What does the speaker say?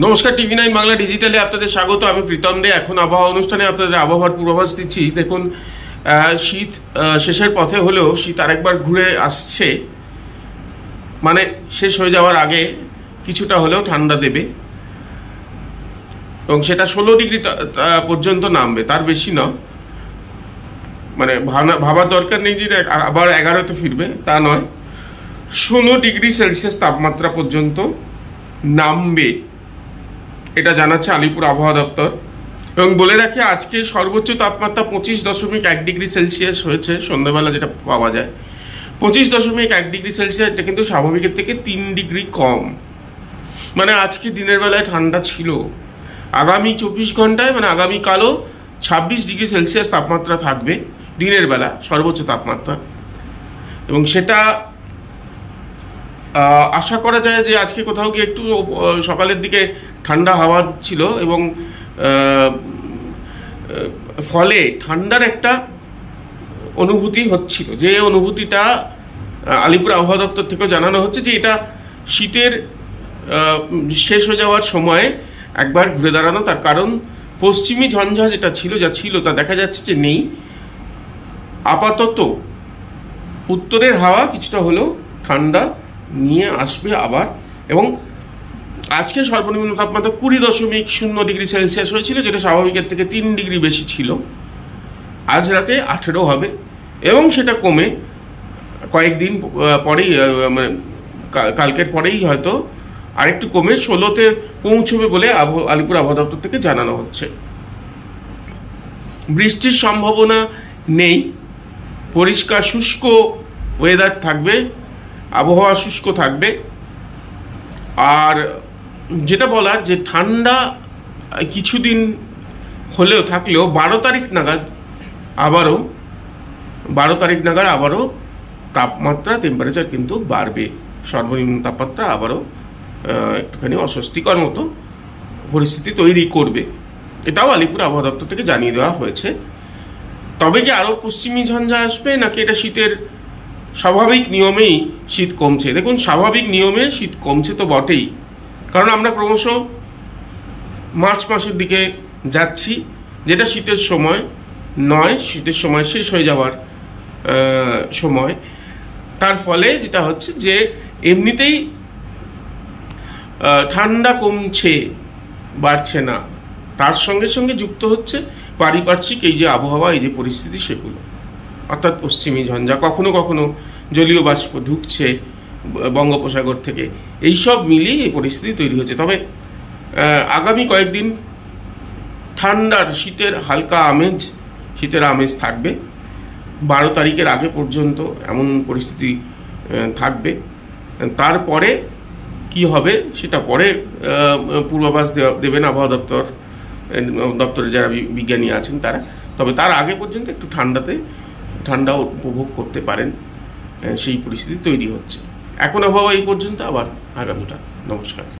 নমস্কার, টিভি9 বাংলা ডিজিটালে আপনাদের স্বাগত। আমি প্রীতম দে। এখন আবহাওয়া অনুষ্ঠানে আপনাদের আবহাওয়ার পূর্বাভাস দিচ্ছি। দেখুন, শীত শেষের পথে হলেও শীত আরেকবার ঘুরে আসছে, মানে শেষ হয়ে যাওয়ার আগে কিছুটা হলেও ঠান্ডা দেবে এবং সেটা 16 ডিগ্রি পর্যন্ত নামবে, তার বেশি না। মানে ভাবার দরকার নেই যে আবার 11তে ফিরবে, তা নয়। 16 ডিগ্রি সেলসিয়াস তাপমাত্রা পর্যন্ত নামবে, এটা জানাচ্ছে আলিপুর আবহাওয়া দপ্তর। এবং বলে রাখি, আজকে সর্বোচ্চ তাপমাত্রা 25.1 ডিগ্রি সেলসিয়াস হয়েছে সন্ধ্যাবেলা, যেটা পাওয়া যায় 25.1 ডিগ্রি সেলসিয়াস। এটা কিন্তু স্বাভাবিকের থেকে 3 ডিগ্রি কম। মানে আজকে দিনের বেলায় ঠান্ডা ছিল। আগামী 24 ঘন্টায় মানে আগামীকালও 26 ডিগ্রি সেলসিয়াস তাপমাত্রা থাকবে দিনের বেলা, সর্বোচ্চ তাপমাত্রা। এবং সেটা আশা করা যায় যে আজকে কোথাও গিয়ে একটু সকালের দিকে ঠান্ডা হাওয়া ছিল এবং ফলে ঠান্ডার একটা অনুভূতি হচ্ছিল, যে অনুভূতিটা আলিপুর আবহাওয়া দপ্তর থেকেও জানানো হচ্ছে যে এটা শীতের শেষ হয়ে যাওয়ার সময়ে একবার ঘুরে দাঁড়ানো। তার কারণ পশ্চিমী ঝঞ্ঝা যেটা ছিল, যা ছিল তা দেখা যাচ্ছে যে নেই। আপাতত উত্তরের হাওয়া কিছুটা হলেও ঠান্ডা নিয়ে আসবে আবার। এবং আজকে সর্বনিম্ন তাপমাত্রা 20.0 ডিগ্রি সেলসিয়াস হয়েছিল, যেটা স্বাভাবিকের থেকে 3 ডিগ্রি বেশি ছিল। আজ রাতে 18 হবে এবং সেটা কমে কয়েকদিন পরেই, মানে কালকের পরেই হয়তো আরেকটু কমে 16তে পৌঁছবে বলে আলিপুর আবহাওয়া দপ্তর থেকে জানানো হচ্ছে। বৃষ্টির সম্ভাবনা নেই, পরিষ্কার শুষ্ক ওয়েদার থাকবে, আবহাওয়া শুষ্ক থাকবে। আর যেটা বলার, যে ঠান্ডা কিছুদিন হলেও থাকলেও 12 তারিখ নাগাদ আবারও তাপমাত্রা, টেম্পারেচার কিন্তু বাড়বে। সর্বনিম্ন তাপমাত্রা আবারও একটুখানি অস্বস্তিকর মতো পরিস্থিতি তৈরি করবে, এটাও আলিপুর আবহাওয়া দপ্তর থেকে জানিয়ে দেওয়া হয়েছে। তবে কি আরও পশ্চিমী ঝঞ্ঝা আসবে, নাকি এটা শীতের স্বাভাবিক নিয়মেই শীত কমছে? দেখুন, স্বাভাবিক নিয়মে শীত কমছে তো বটেই, কারণ আমরা ক্রমশ মার্চ মাসের দিকে যাচ্ছি, যেটা শীতের সময় নয়, শীতের সময় শেষ হয়ে যাওয়ার সময়। তার ফলে যেটা হচ্ছে যে এমনিতেই ঠান্ডা কমছে, বাড়ছে না, তার সঙ্গে সঙ্গে যুক্ত হচ্ছে পারিপার্শ্বিক এই যে আবহাওয়া, এই যে পরিস্থিতি, সেগুলো অর্থাৎ পশ্চিমী ঝঞ্ঝা, কখনো কখনো জলীয় বাষ্প ঢুকছে বঙ্গোপসাগর থেকে, এইসব মিলিয়ে এই পরিস্থিতি তৈরি হচ্ছে। তবে আগামী কয়েকদিন ঠান্ডার শীতের হালকা শীতের আমেজ থাকবে। 12 তারিখের আগে পর্যন্ত এমন পরিস্থিতি থাকবে। তারপরে কি হবে সেটা পরে পূর্বাভাস দেবেন আবহাওয়া দপ্তরে যারা বিজ্ঞানী আছেন তারা। তবে তার আগে পর্যন্ত একটু ঠান্ডা উপভোগ করতে পারেন, সেই পরিস্থিতি তৈরি হচ্ছে। এখন আবহাওয়া এই পর্যন্ত, আবার আগামীকাল। নমস্কার।